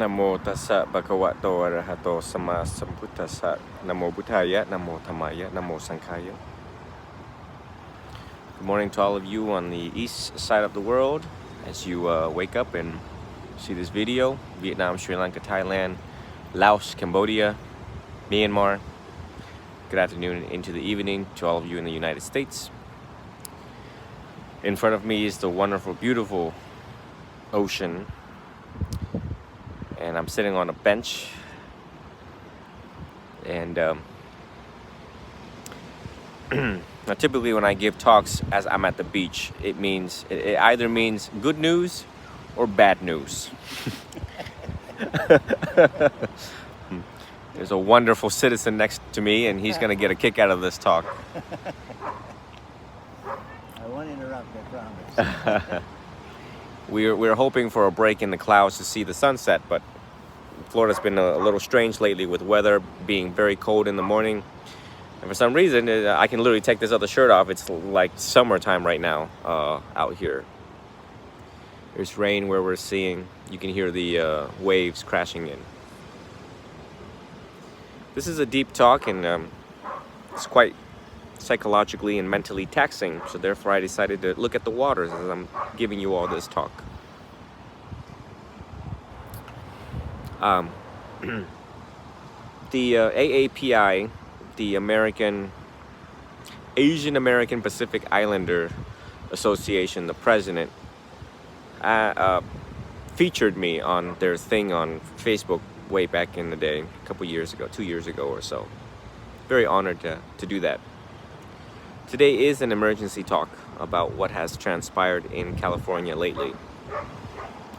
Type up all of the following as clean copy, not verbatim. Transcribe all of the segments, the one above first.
นะโมตัสสะภะคะวะโตอะระหะโตสัมมาสัมพุทธัสสะนะโมพุทธายะนะโมธัมมายะนะโมสังฆายะ Good morning to all of you on the east side of the world as you wake up and see this video. Vietnam, Sri Lanka, Thailand, Laos, Cambodia, Myanmar. Good afternoon into the evening to all of you in the United States. In front of me is the wonderful, beautiful ocean. And I'm sitting on a bench. And now typically when I give talks as I'm at the beach, it either means good news or bad news. There's a wonderful citizen next to me, and he's going to get a kick out of this talk. I won't interrupt, I promise. We're hoping for a break in the clouds to see the sunset, but Florida's been a little strange lately with weather being very cold in the morning. And for some reason, I can literally take this other shirt off. It's like summertime right now out here. There's rain where we're seeing. You can hear the waves crashing in. This is a deep talk, and it's quite psychologically and mentally taxing. So therefore, I decided to look at the waters as I'm giving you all this talk. The AAPI, the Asian American Pacific Islander Association, the president, featured me on their thing on Facebook way back in the day, a couple years ago, 2 years ago or so. Very honored to do that. Today is an emergency talk about what has transpired in California lately,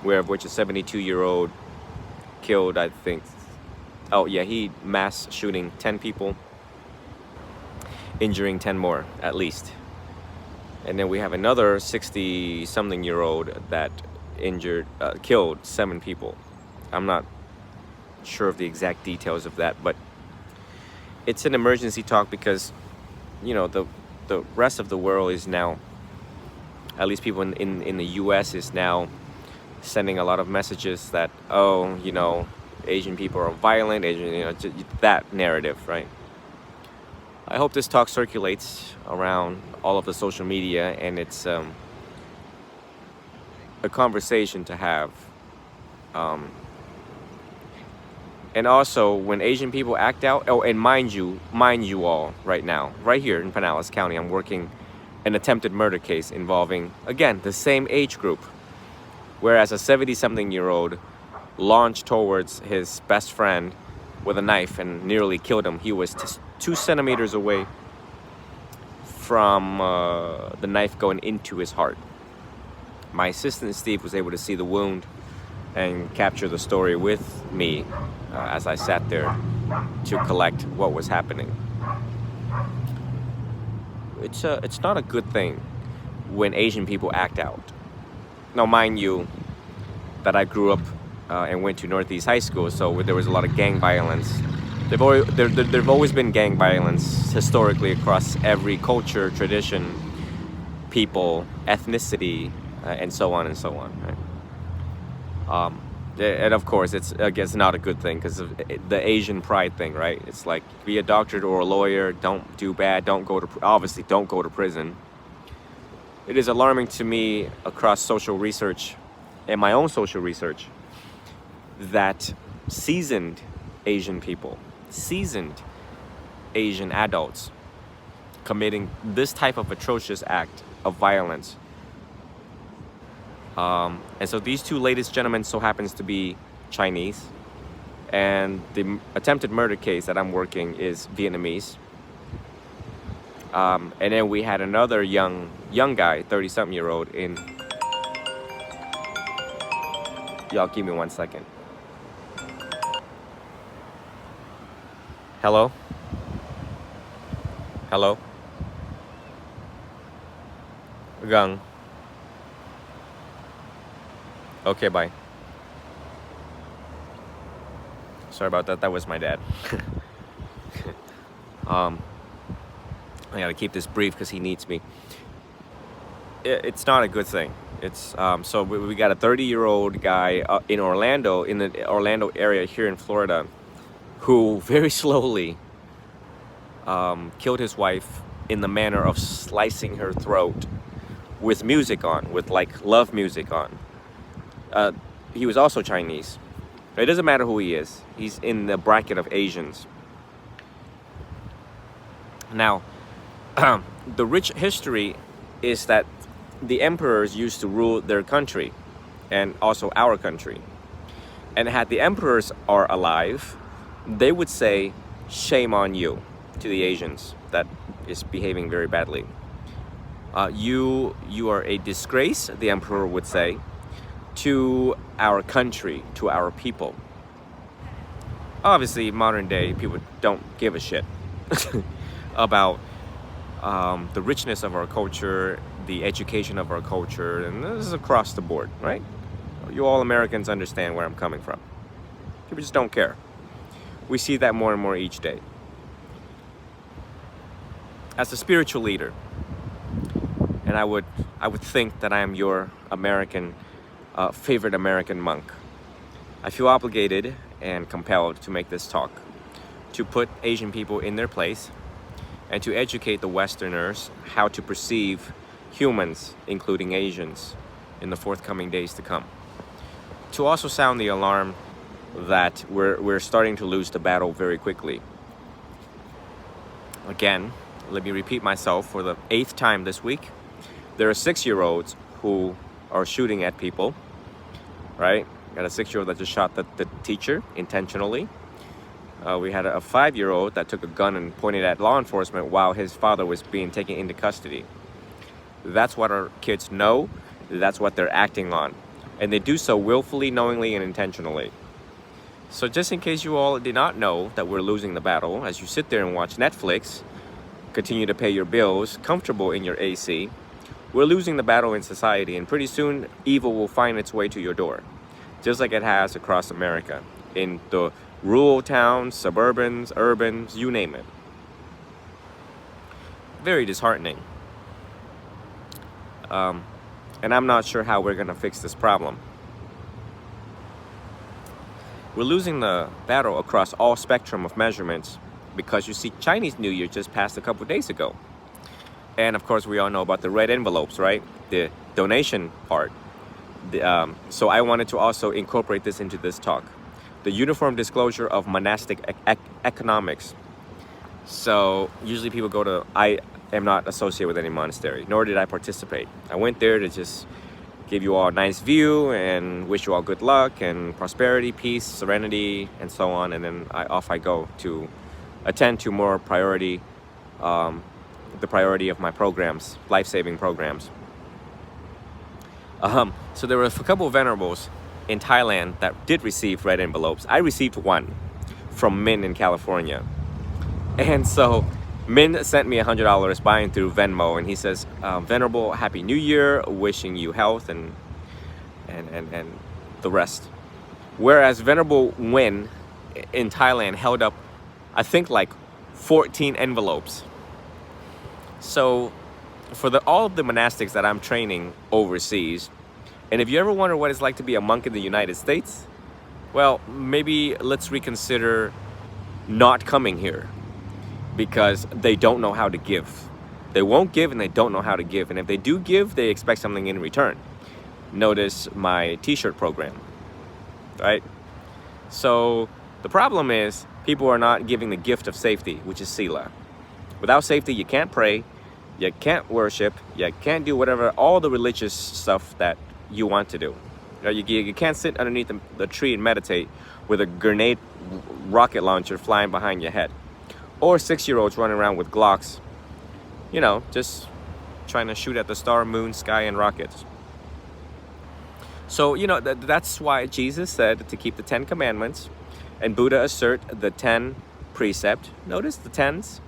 of which a 72-year-old killed, I think, he mass shooting 10 people, injuring 10 more at least. And then we have another 60-something-year-old that killed 7 people. I'm not sure of the exact details of that, but it's an emergency talk because, you know, the rest of the world is now, at least people in the US is now sending a lot of messages that, Asian people are violent, that narrative, right? I hope this talk circulates around all of the social media, and it's a conversation to have. And also, when Asian people act out, and mind you all, right now, right here in Pinellas County, I'm working an attempted murder case involving, again, the same age group. Whereas a 70-something-year-old launched towards his best friend with a knife and nearly killed him. He was 2 centimeters away from the knife going into his heart. My assistant Steve was able to see the wound and capture the story with me as I sat there to collect what was happening. It's not a good thing when Asian people act out. Now, mind you, that I grew up and went to Northeast High School, so there was a lot of gang violence. There've always been gang violence historically across every culture, tradition, people, ethnicity, and so on and so on. Right? And of course, it's not a good thing because of the Asian pride thing, right? It's like, be a doctor or a lawyer, don't do bad, don't go to prison. It is alarming to me across social research and my own social research that seasoned Asian people, seasoned Asian adults committing this type of atrocious act of violence. And so these 2 latest gentlemen so happens to be Chinese, and the attempted murder case that I'm working is Vietnamese. And then we had another young guy, 30-something-year-old in... Y'all give me 1 second. Hello? Hello? Gang. Okay, bye. Sorry about that. That was my dad. I gotta keep this brief because he needs me. it's not a good thing. It's so we got a 30-year-old guy in Orlando, in the Orlando area here in Florida, who very slowly killed his wife in the manner of slicing her throat with music on, with like love music on. He was also Chinese. It doesn't matter who he is. He's in the bracket of Asians. Now, the rich history is that the emperors used to rule their country and also our country. And had the emperors are alive, they would say, shame on you to the Asians that is behaving very badly. You are a disgrace, the emperor would say, to our country, to our people. Obviously, modern day people don't give a shit about the richness of our culture, the education of our culture, and this is across the board, right? You all Americans understand where I'm coming from. People just don't care. We see that more and more each day. As a spiritual leader, and I would think that I am your American favorite American monk, I feel obligated and compelled to make this talk, to put Asian people in their place, and to educate the Westerners how to perceive humans, including Asians, in the forthcoming days to come. To also sound the alarm that we're starting to lose the battle very quickly. Again, let me repeat myself for the 8th time this week. There are 6-year-olds who are shooting at people, right? Got a 6-year-old that just shot the teacher intentionally. We had a 5-year-old that took a gun and pointed at law enforcement while his father was being taken into custody. That's what our kids know. That's what they're acting on. And they do so willfully, knowingly, and intentionally. So just in case you all did not know that we're losing the battle, as you sit there and watch Netflix, continue to pay your bills, comfortable in your AC, we're losing the battle in society, and pretty soon evil will find its way to your door, just like it has across America, in the rural towns, suburbans, urbans, you name it. Very disheartening. And I'm not sure how we're gonna fix this problem. We're losing the battle across all spectrum of measurements because you see Chinese New Year just passed a couple days ago. And of course we all know about the red envelopes, right? The donation part. So I wanted to also incorporate this into this talk. The uniform disclosure of monastic economics. So usually people go to, I am not associated with any monastery, nor did I participate. I went there to just give you all a nice view and wish you all good luck and prosperity, peace, serenity, and so on. And then off I go to attend to more priority, the priority of my programs, life-saving programs. So there were a couple of venerables in Thailand that did receive red envelopes. I received one from Min in California. And so Min sent me $100 buying through Venmo, and he says, Venerable, Happy New Year, wishing you health and the rest. Whereas Venerable Nguyen in Thailand held up, I think, like 14 envelopes. So for all of the monastics that I'm training overseas, and if you ever wonder what it's like to be a monk in the United States, well, maybe let's reconsider not coming here, because they don't know how to give. They won't give, and they don't know how to give. And if they do give, they expect something in return. Notice my t-shirt program, right? So the problem is people are not giving the gift of safety, which is sila. Without safety, you can't pray, you can't worship, you can't do whatever, all the religious stuff that you want to do. You can't sit underneath the tree and meditate with a grenade rocket launcher flying behind your head. Or 6-year-olds running around with Glocks, you know, just trying to shoot at the star, moon, sky, and rockets. So, you know, that's why Jesus said to keep the 10 commandments, and Buddha assert the 10 precept. Notice the 10s.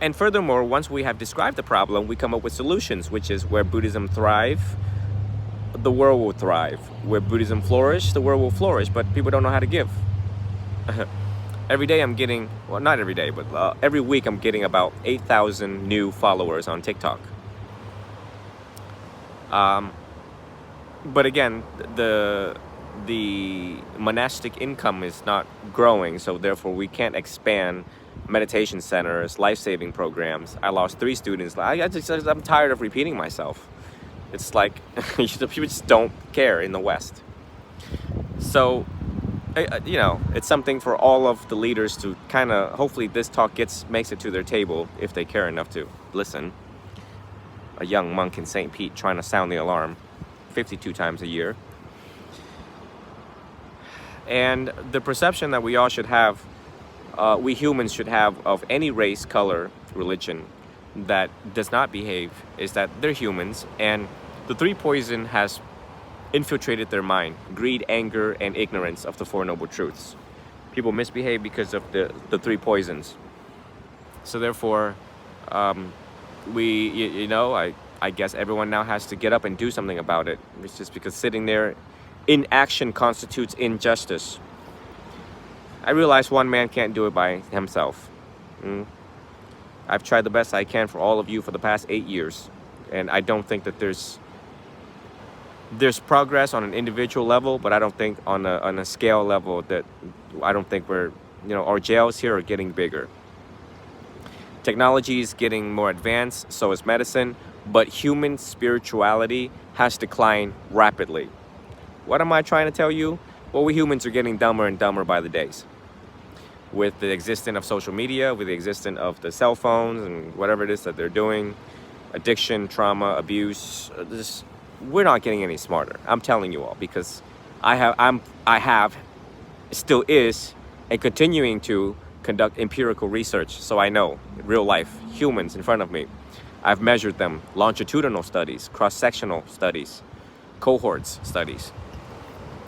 And furthermore, once we have described the problem, we come up with solutions, which is where Buddhism thrive, the world will thrive. Where Buddhism flourish, the world will flourish, but people don't know how to give. Every day I'm getting, well, not every day, but every week I'm getting about 8,000 new followers on TikTok. But again, the monastic income is not growing, so therefore we can't expand meditation centers, life-saving programs. I lost 3 students. I'm tired of repeating myself. It's like people just don't care in the West. So, it's something for all of the leaders to kind of, hopefully this talk makes it to their table if they care enough to listen. A young monk in St. Pete trying to sound the alarm 52 times a year. And the perception that we all should have, we humans should have of any race, color, religion that does not behave is that they're humans, and the 3 poison has infiltrated their mind: greed, anger, and ignorance of the 4 noble truths. People misbehave because of the 3 poisons. So therefore, I guess everyone now has to get up and do something about it. It's just because sitting there inaction constitutes injustice. I realize one man can't do it by himself. I've tried the best I can for all of you for the past 8 years, and I don't think that there's progress on an individual level, but I don't think on a scale level that I don't think our jails here are getting bigger. Technology is getting more advanced, so is medicine, but human spirituality has declined rapidly. What am I trying to tell you? Well, we humans are getting dumber and dumber by the days. With the existence of social media, with the existence of the cell phones and whatever it is that they're doing, addiction, trauma, abuse, we're not getting any smarter. I'm telling you all, because I have, still is, and continuing to conduct empirical research, so I know real life humans in front of me. I've measured them, longitudinal studies, cross-sectional studies, cohorts studies,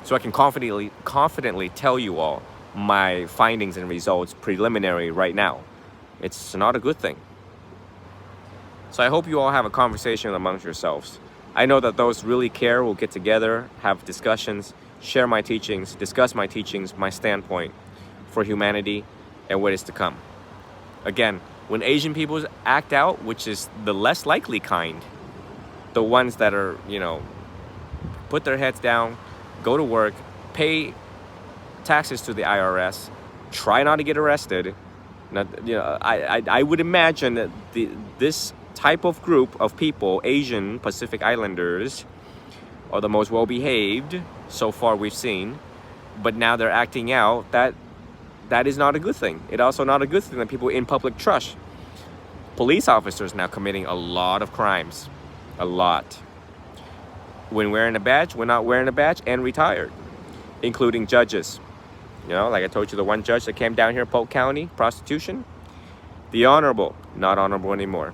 so I can confidently tell you all my findings and results preliminary right now. It's not a good thing. So I hope you all have a conversation amongst yourselves. I know that those really care will get together, have discussions, share my teachings, discuss my teachings, my standpoint for humanity and what is to come. Again, when Asian people act out, which is the less likely kind, the ones that are, put their heads down, go to work, pay taxes to the IRS, try not to get arrested. Now, I would imagine that this type of group of people, Asian Pacific Islanders, are the most well-behaved so far we've seen, but now they're acting out. That is not a good thing. It's also not a good thing that people in public trust. Police officers now committing a lot of crimes, a lot. When wearing a badge, when not wearing a badge, and retired, including judges. Like I told you, the one judge that came down here, Polk County, prostitution, the honorable, not honorable anymore.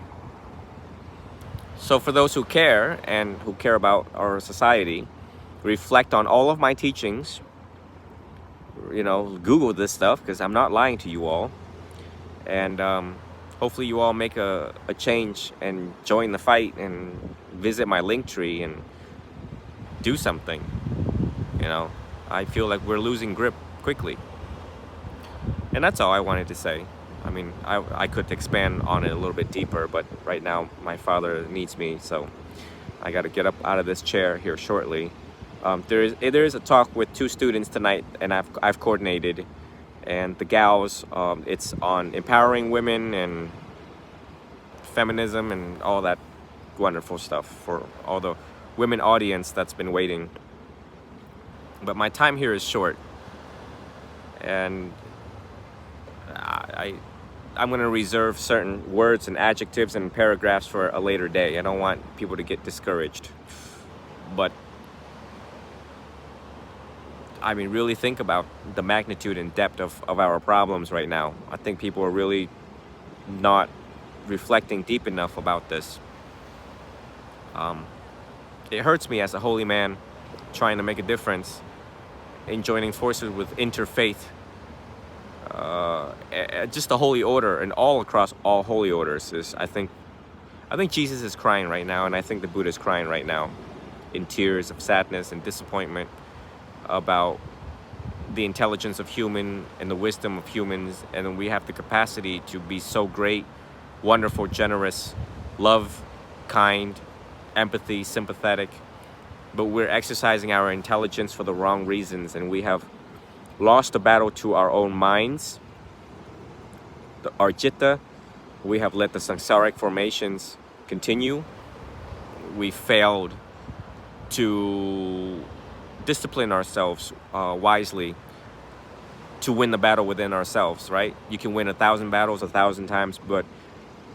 So for those who care and who care about our society, reflect on all of my teachings. Google this stuff, because I'm not lying to you all. And hopefully you all make a change and join the fight and visit my link tree and do something. I feel like we're losing grip quickly. And that's all I wanted to say. I mean, I could expand on it a little bit deeper, but right now my father needs me, so I got to get up out of this chair here shortly. There is a talk with 2 students tonight, and I've coordinated, and the gals, it's on empowering women and feminism and all that wonderful stuff for all the women audience that's been waiting. But my time here is short, and I'm going to reserve certain words and adjectives and paragraphs for a later day. I don't want people to get discouraged. But I mean, really think about the magnitude and depth of our problems right now. I think people are really not reflecting deep enough about this. It hurts me as a holy man trying to make a difference in joining forces with interfaith. Just the holy order, and all across all holy orders is, I think Jesus is crying right now, and I think the Buddha is crying right now in tears of sadness and disappointment about the intelligence of human and the wisdom of humans, and we have the capacity to be so great, wonderful, generous, love, kind, empathy, sympathetic, but we're exercising our intelligence for the wrong reasons, and we have lost the battle to our own minds, our citta. We have let the samsaric formations continue. We failed to discipline ourselves wisely to win the battle within ourselves, right? You can win 1,000 battles 1,000 times, but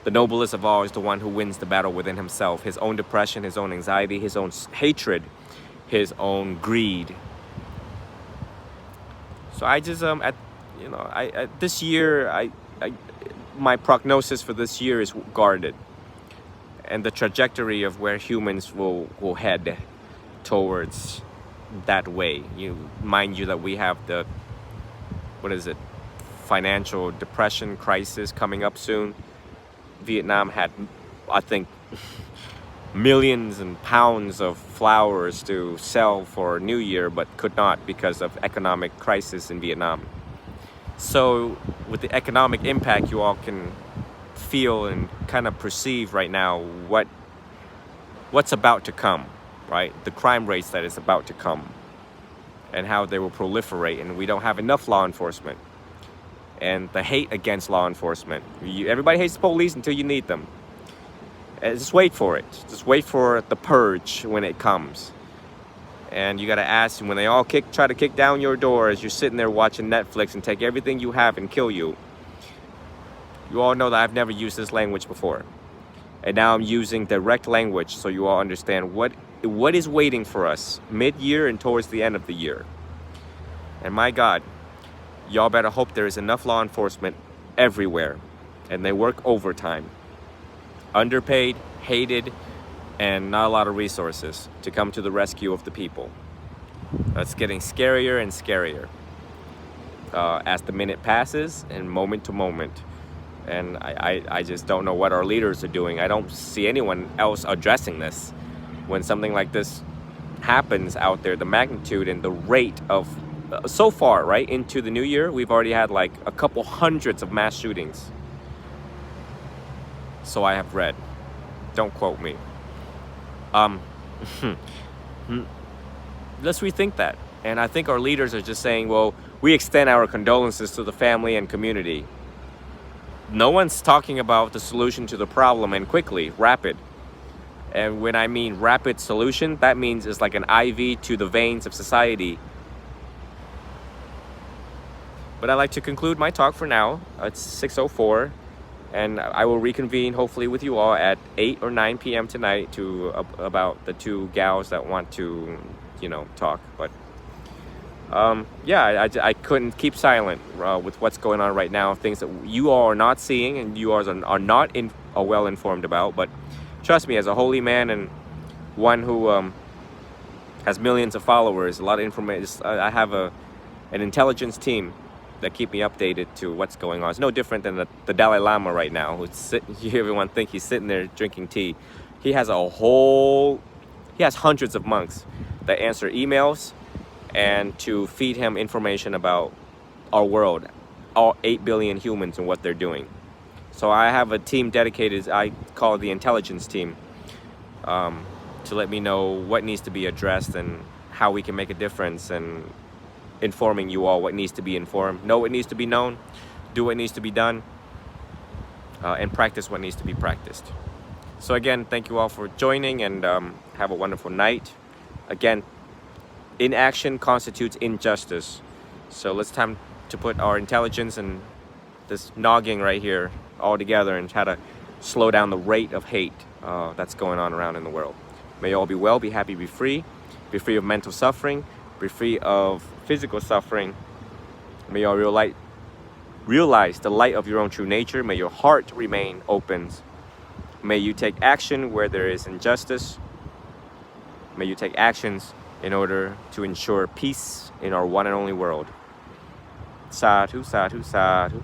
the noblest of all is the one who wins the battle within himself. His own depression, his own anxiety, his own hatred, his own greed. So I just this year, my prognosis for this year is guarded, and the trajectory of where humans will head towards that way. Mind you that we have the financial depression crisis coming up soon. Vietnam had, I think, millions and pounds of flowers to sell for New Year, but could not because of economic crisis in Vietnam. So with the economic impact, you all can feel and kind of perceive right now what's about to come, right? The crime rates that is about to come and how they will proliferate, and we don't have enough law enforcement. And the hate against law enforcement. Everybody hates the police until you need them. And just wait for it. Just wait for the purge when it comes. And you gotta ask when they all try to kick down your door as you're sitting there watching Netflix and take everything you have and kill you. You all know that I've never used this language before. And now I'm using direct language so you all understand what is waiting for us mid-year and towards the end of the year. And my God, y'all better hope there is enough law enforcement everywhere, and they work overtime, underpaid, hated, and not a lot of resources to come to the rescue of the people. That's getting scarier and scarier as the minute passes and moment to moment. And I just don't know what our leaders are doing. I don't see anyone else addressing this. When something like this happens out there, the magnitude and the rate of so far, right, into the new year, we've already had like a couple hundreds of mass shootings. So I have read. Don't quote me. Let's rethink that. And I think our leaders are just saying, well, we extend our condolences to the family and community. No one's talking about the solution to the problem, and quickly, rapid. And when I mean rapid solution, that means it's like an IV to the veins of society. But I'd like to conclude my talk for now. It's 6:04, and I will reconvene hopefully with you all at 8 or 9 p.m. tonight to about the two gals that want to, talk. But I couldn't keep silent with what's going on right now, things that you all are not seeing and you all are not well informed about. But trust me, as a holy man and one who has millions of followers, a lot of information, I have an intelligence team that keep me updated to what's going on. It's no different than the Dalai Lama right now, everyone think he's sitting there drinking tea. He has hundreds of monks that answer emails and to feed him information about our world, all 8 billion humans and what they're doing. So I have a team dedicated, I call it the intelligence team, to let me know what needs to be addressed and how we can make a difference, and informing you all what needs to be informed, know what needs to be known, do what needs to be done, and practice what needs to be practiced. So again, thank you all for joining, and have a wonderful night. Again, inaction constitutes injustice. So let's time to put our intelligence and this noggin right here all together and try to slow down the rate of hate that's going on around in the world. May you all be well, be happy, be free of mental suffering, be free of physical suffering. May you all realize the light of your own true nature. May your heart remain open. May you take action where there is injustice. May you take actions in order to ensure peace in our one and only world. Sadhu, sadhu, sadhu.